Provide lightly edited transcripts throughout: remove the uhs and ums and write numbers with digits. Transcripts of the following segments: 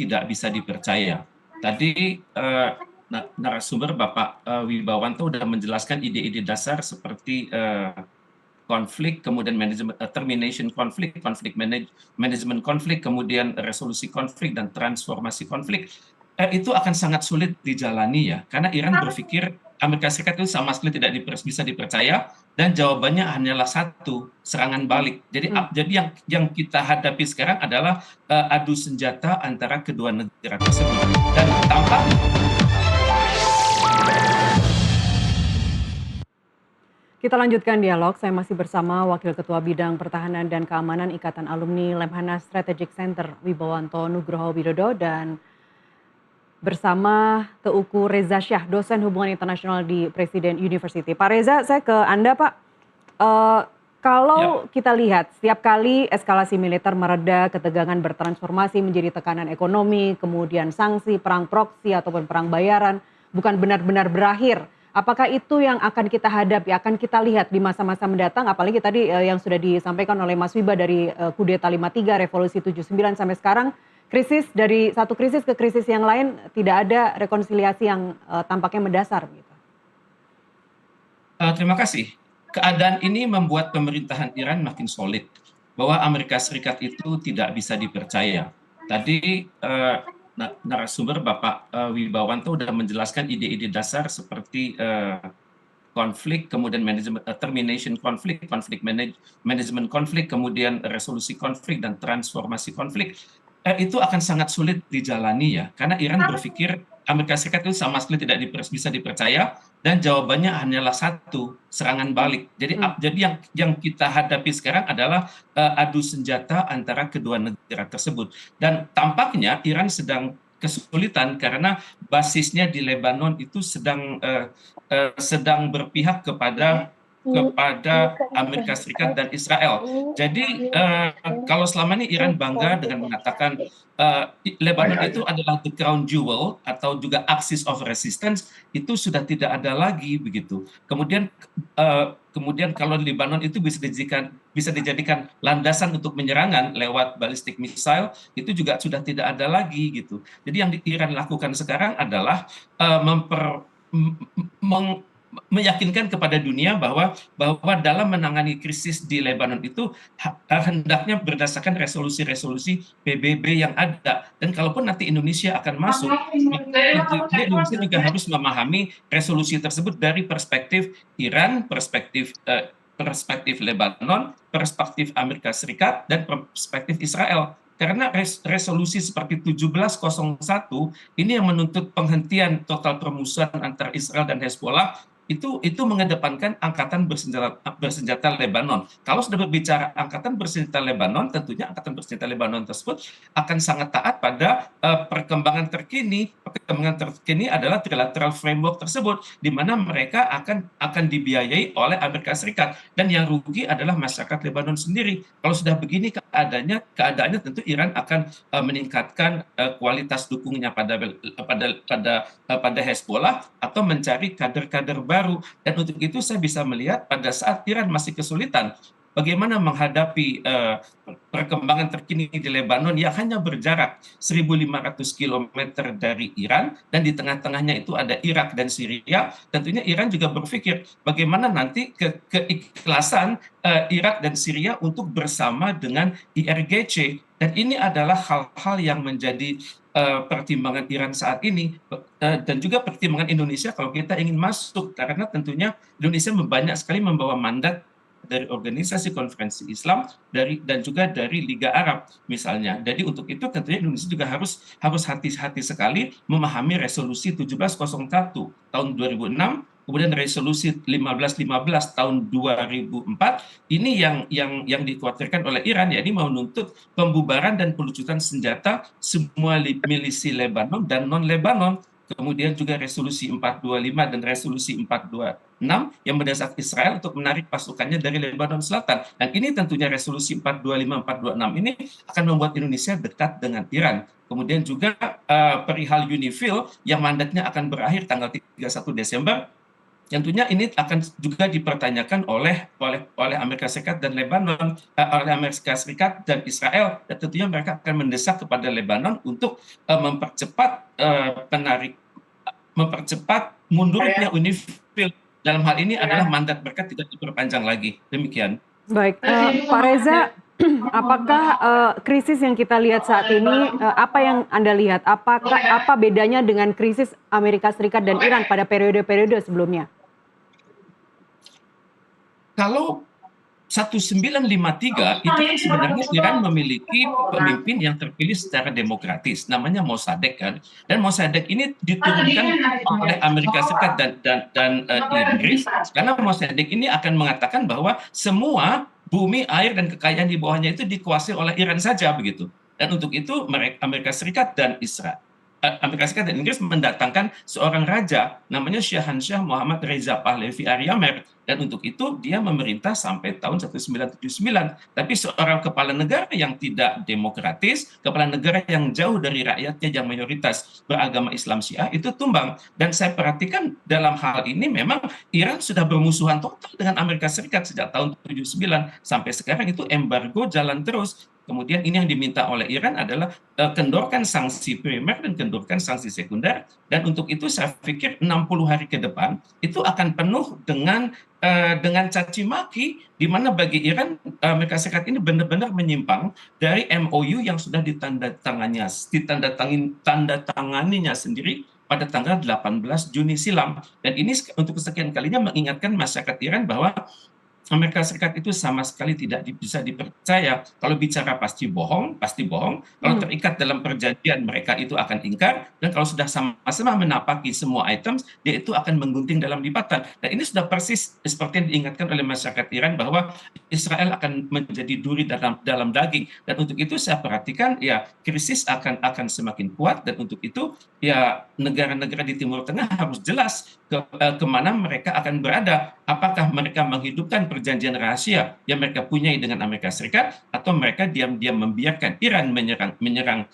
tidak bisa dipercaya. Tadi narasumber Bapak Wibawanto sudah menjelaskan ide-ide dasar seperti konflik, kemudian manajemen termination konflik, manajemen konflik, kemudian resolusi konflik dan transformasi konflik. Itu akan sangat sulit dijalani ya, karena Iran berpikir Amerika Serikat itu sama sekali tidak bisa dipercaya dan jawabannya hanyalah satu, serangan balik. Jadi yang kita hadapi sekarang adalah adu senjata antara kedua negara tersebut dan tampaknya. Kita lanjutkan dialog. Saya masih bersama Wakil Ketua Bidang Pertahanan dan Keamanan Ikatan Alumni Lemhanas Strategic Center Wibawanto Nugroho Widodo dan bersama Teuku Reza Syah, dosen hubungan internasional di Presiden University. Pak Reza, saya ke Anda Pak. Kalau kita lihat setiap kali eskalasi militer mereda, ketegangan bertransformasi menjadi tekanan ekonomi, kemudian sanksi, perang proksi ataupun perang bayaran bukan benar-benar berakhir. Apakah itu yang akan kita hadapi, akan kita lihat di masa-masa mendatang, apalagi tadi yang sudah disampaikan oleh Mas Wiba dari kudeta 53, revolusi 79 sampai sekarang, krisis dari satu krisis ke krisis yang lain tidak ada rekonsiliasi yang tampaknya mendasar. Gitu. Terima kasih. Keadaan ini membuat pemerintahan Iran makin solid, bahwa Amerika Serikat itu tidak bisa dipercaya. Tadi narasumber Bapak Wibawanto sudah menjelaskan ide-ide dasar seperti konflik, kemudian termination konflik, manajemen konflik, kemudian resolusi konflik dan transformasi konflik. Itu akan sangat sulit dijalani ya, karena Iran berpikir Amerika Serikat itu sama sekali tidak bisa dipercaya dan jawabannya hanyalah satu, serangan balik. Jadi yang kita hadapi sekarang adalah adu senjata antara kedua negara tersebut dan tampaknya Iran sedang kesulitan karena basisnya di Lebanon itu sedang berpihak kepada Amerika Serikat dan Israel. Jadi kalau selama ini Iran bangga dengan mengatakan Lebanon itu adalah the crown jewel atau juga axis of resistance, itu sudah tidak ada lagi begitu. Kemudian kalau Lebanon itu bisa dijadikan landasan untuk menyerangan lewat ballistic missile, itu juga sudah tidak ada lagi gitu. Jadi yang Iran lakukan sekarang adalah meyakinkan kepada dunia bahwa dalam menangani krisis di Lebanon itu hendaknya berdasarkan resolusi-resolusi PBB yang ada. Dan kalaupun nanti Indonesia akan masuk, Indonesia juga harus memahami resolusi tersebut dari perspektif Iran, perspektif Lebanon, perspektif Amerika Serikat, dan perspektif Israel. Karena resolusi seperti 1701 ini yang menuntut penghentian total permusuhan antara Israel dan Hezbollah itu mengedepankan angkatan bersenjata Lebanon. Kalau sudah berbicara angkatan bersenjata Lebanon, tentunya angkatan bersenjata Lebanon tersebut akan sangat taat pada perkembangan terkini. Perkembangan terkini adalah trilateral framework tersebut, di mana mereka akan dibiayai oleh Amerika Serikat, dan yang rugi adalah masyarakat Lebanon sendiri. Kalau sudah begini keadaannya tentu Iran akan meningkatkan kualitas dukungnya pada Hezbollah atau mencari kader-kader baru. Dan untuk itu saya bisa melihat pada saat Iran masih kesulitan bagaimana menghadapi perkembangan terkini di Lebanon yang hanya berjarak 1.500 km dari Iran, dan di tengah-tengahnya itu ada Irak dan Syria. Tentunya Iran juga berpikir bagaimana nanti keikhlasan Irak dan Syria untuk bersama dengan IRGC. Dan ini adalah hal-hal yang menjadi pertimbangan Iran saat ini, dan juga pertimbangan Indonesia kalau kita ingin masuk, karena tentunya Indonesia banyak sekali membawa mandat dari Organisasi Konferensi Islam dan juga dari Liga Arab misalnya. Jadi untuk itu tentunya Indonesia juga harus hati-hati sekali memahami resolusi 1701 tahun 2006, kemudian resolusi 1515 tahun 2004. Ini yang dikhawatirkan oleh Iran, yakni menuntut pembubaran dan pelucutan senjata semua milisi Lebanon dan non Lebanon. Kemudian juga resolusi 425 dan resolusi 426 yang mendesak Israel untuk menarik pasukannya dari Lebanon Selatan. Dan ini tentunya resolusi 425, 426 ini akan membuat Indonesia dekat dengan Iran. Kemudian juga perihal UNIFIL yang mandatnya akan berakhir tanggal 31 Desember Tentunya ini akan juga dipertanyakan oleh Amerika Serikat dan Lebanon, oleh Amerika Serikat dan Israel, dan tentunya mereka akan mendesak kepada Lebanon untuk mempercepat mempercepat mundurnya UNIFIL. Dalam hal ini adalah mandat mereka tidak diperpanjang lagi. Demikian. Baik, Pak Reza, apakah krisis yang kita lihat saat ini, apa yang Anda lihat? Apa bedanya dengan krisis Amerika Serikat dan Iran pada periode-periode sebelumnya? Kalau 1953 itu kan sebenarnya Iran memiliki pemimpin yang terpilih secara demokratis, namanya Mossadegh kan, dan Mossadegh ini diturunkan oleh Amerika Serikat dan Inggris, karena Mossadegh ini akan mengatakan bahwa semua bumi, air dan kekayaan di bawahnya itu dikuasai oleh Iran saja begitu. Dan untuk itu Amerika Serikat dan Amerika Serikat dan Inggris mendatangkan seorang raja namanya Syahansyah Muhammad Reza Pahlavi Aryamer, dan untuk itu dia memerintah sampai tahun 1979. Tapi seorang kepala negara yang tidak demokratis, kepala negara yang jauh dari rakyatnya yang mayoritas beragama Islam Syiah itu tumbang. Dan saya perhatikan dalam hal ini memang Iran sudah bermusuhan total dengan Amerika Serikat sejak tahun 79 sampai sekarang, itu embargo jalan terus. Kemudian ini yang diminta oleh Iran adalah kendorkan sanksi primer dan kendorkan sanksi sekunder, dan untuk itu saya pikir 60 hari ke depan itu akan penuh dengan caci maki, di mana bagi Iran Amerika Serikat ini benar-benar menyimpang dari MOU yang sudah ditandatanganinya sendiri pada tanggal 18 Juni silam. Dan ini untuk kesekian kalinya mengingatkan masyarakat Iran bahwa Amerika Serikat itu sama sekali tidak bisa dipercaya. Kalau bicara pasti bohong, pasti bohong. Kalau terikat dalam perjanjian, mereka itu akan ingkar. Dan kalau sudah sama-sama menapaki semua items, dia itu akan menggunting dalam lipatan. Dan ini sudah persis seperti yang diingatkan oleh masyarakat Iran bahwa Israel akan menjadi duri dalam daging. Dan untuk itu saya perhatikan, ya krisis akan semakin kuat. Dan untuk itu, ya negara-negara di Timur Tengah harus jelas kemana mereka akan berada. Apakah mereka menghidupkan perjanjian rahasia yang mereka punyai dengan Amerika Serikat, atau mereka diam-diam membiarkan Iran menyerang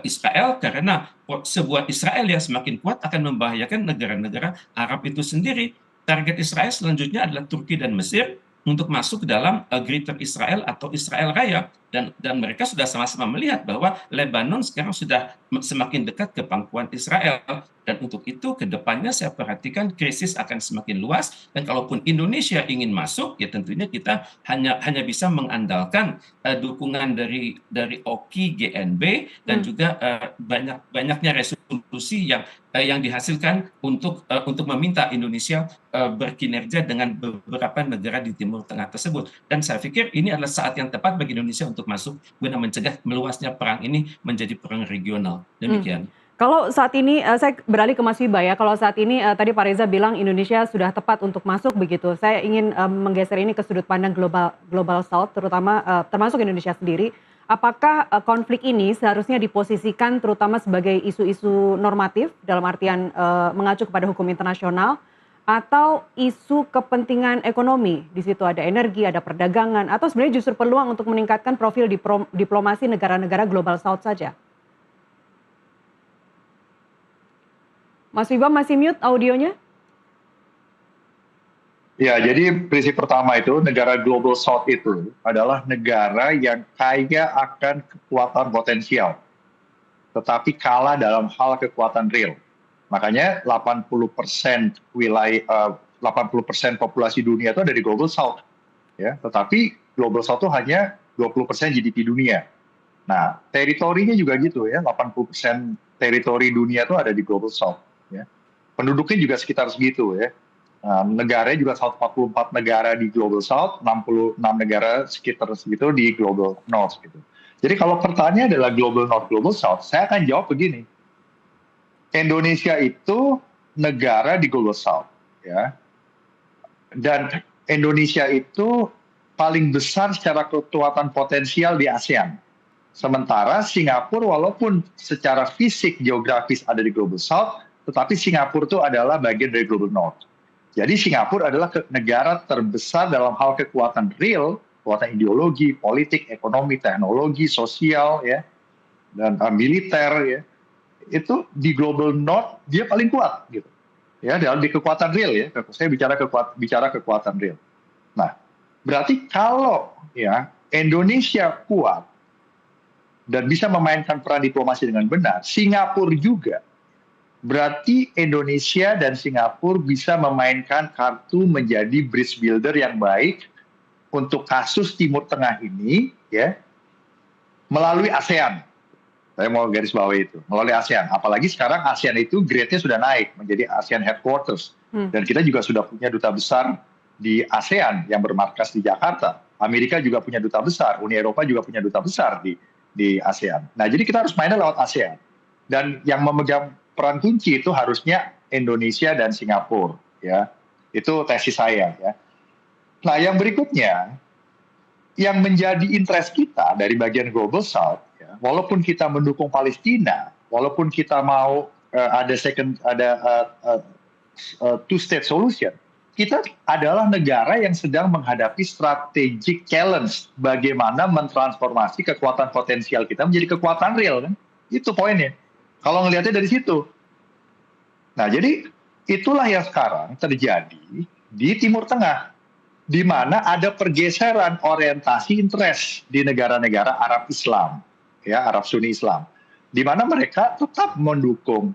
Israel, karena sebuah Israel yang semakin kuat akan membahayakan negara-negara Arab itu sendiri. Target Israel selanjutnya adalah Turki dan Mesir untuk masuk ke dalam Greater Israel atau Israel Raya, dan mereka sudah sama-sama melihat bahwa Lebanon sekarang sudah semakin dekat ke pangkuan Israel. Dan untuk itu kedepannya saya perhatikan krisis akan semakin luas, dan kalaupun Indonesia ingin masuk, ya tentunya kita hanya bisa mengandalkan dukungan dari OKI, GNB, dan juga banyaknya resolusi yang dihasilkan untuk meminta Indonesia berkinerja dengan beberapa negara di Timur Tengah tersebut. Dan saya pikir ini adalah saat yang tepat bagi Indonesia untuk masuk guna mencegah meluasnya perang ini menjadi perang regional. Demikian. Kalau saat ini, saya beralih ke Mas Wiba ya, kalau saat ini tadi Pak Reza bilang Indonesia sudah tepat untuk masuk begitu. Saya ingin menggeser ini ke sudut pandang Global South, terutama termasuk Indonesia sendiri. Apakah konflik ini seharusnya diposisikan terutama sebagai isu-isu normatif dalam artian mengacu kepada hukum internasional, atau isu kepentingan ekonomi? Di situ ada energi, ada perdagangan, atau sebenarnya justru peluang untuk meningkatkan profil diplomasi negara-negara Global South saja? Mas Wiba masih mute audionya? Ya, jadi prinsip pertama itu negara Global South itu adalah negara yang kaya akan kekuatan potensial, tetapi kalah dalam hal kekuatan real. Makanya 80% wilayah 80% populasi dunia itu ada di Global South, ya. Tetapi Global South itu hanya 20% GDP dunia. Nah, teritorinya juga gitu ya, 80% teritori dunia itu ada di Global South. Ya. Penduduknya juga sekitar segitu ya. Negaranya juga 144 negara di Global South, 66 negara sekitar segitu di Global North gitu. Jadi kalau pertanyaan adalah Global North, Global South, saya akan jawab begini. Indonesia itu negara di Global South, ya. Dan Indonesia itu paling besar secara kekuatan potensial di ASEAN. Sementara Singapura walaupun secara fisik geografis ada di Global South, tetapi Singapura itu adalah bagian dari Global North. Jadi Singapura adalah negara terbesar dalam hal kekuatan real, kekuatan ideologi, politik, ekonomi, teknologi, sosial, ya, dan militer, ya. Itu di Global North dia paling kuat, gitu. Ya, di kekuatan real ya. Saya bicara kekuatan real. Nah, berarti kalau ya Indonesia kuat dan bisa memainkan peran diplomasi dengan benar, Singapura juga. Berarti Indonesia dan Singapura bisa memainkan kartu menjadi bridge builder yang baik untuk kasus Timur Tengah ini, ya, melalui ASEAN. Saya mau garis bawahi itu, melalui ASEAN. Apalagi sekarang ASEAN itu grade-nya sudah naik menjadi ASEAN Headquarters. Dan kita juga sudah punya duta besar di ASEAN yang bermarkas di Jakarta. Amerika juga punya duta besar, Uni Eropa juga punya duta besar di ASEAN. Nah, jadi kita harus mainnya lewat ASEAN. Dan yang memegang peran kunci itu harusnya Indonesia dan Singapura, ya. Itu tesis saya, ya. Nah, yang berikutnya, yang menjadi interest kita dari bagian Global South, ya, walaupun kita mendukung Palestina, walaupun kita mau ada two-state solution, kita adalah negara yang sedang menghadapi strategic challenge bagaimana mentransformasi kekuatan potensial kita menjadi kekuatan real, kan? Itu poinnya. Kalau ngelihatnya dari situ. Nah, jadi itulah yang sekarang terjadi di Timur Tengah, di mana ada pergeseran orientasi interest di negara-negara Arab Islam, ya, Arab Sunni Islam, di mana mereka tetap mendukung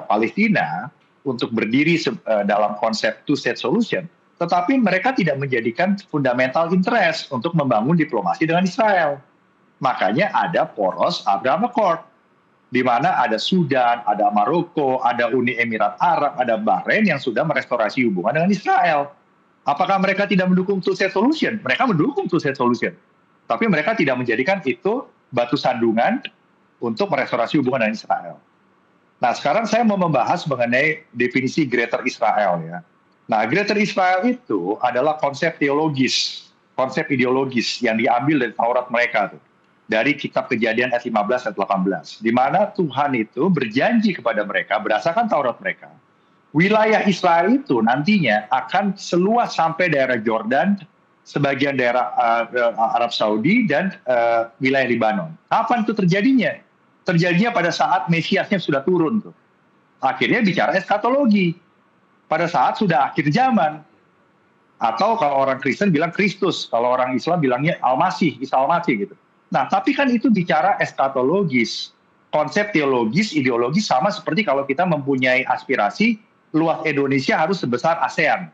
Palestina untuk berdiri dalam konsep two-state solution, tetapi mereka tidak menjadikan fundamental interest untuk membangun diplomasi dengan Israel. Makanya ada poros Abraham Accord, di mana ada Sudan, ada Maroko, ada Uni Emirat Arab, ada Bahrain yang sudah merestorasi hubungan dengan Israel. Apakah mereka tidak mendukung two-state solution? Mereka mendukung two-state solution. Tapi mereka tidak menjadikan itu batu sandungan untuk merestorasi hubungan dengan Israel. Nah, sekarang saya mau membahas mengenai definisi Greater Israel, ya. Nah, Greater Israel itu adalah konsep teologis, konsep ideologis yang diambil dari Taurat mereka tuh. Dari kitab Kejadian ayat 15 ayat 18, di mana Tuhan itu berjanji kepada mereka berdasarkan Taurat mereka, wilayah Israel itu nantinya akan seluas sampai daerah Jordan, sebagian daerah Arab Saudi, dan wilayah Libanon. Kapan itu terjadinya? Terjadinya pada saat Mesiasnya sudah turun tuh. Akhirnya bicara eskatologi. Pada saat sudah akhir zaman. Atau kalau orang Kristen bilang Kristus, kalau orang Islam bilangnya Al-Masih, Isa Al-Masih gitu. Nah, tapi kan itu bicara eskatologis, konsep teologis, ideologis, sama seperti kalau kita mempunyai aspirasi luas Indonesia harus sebesar ASEAN.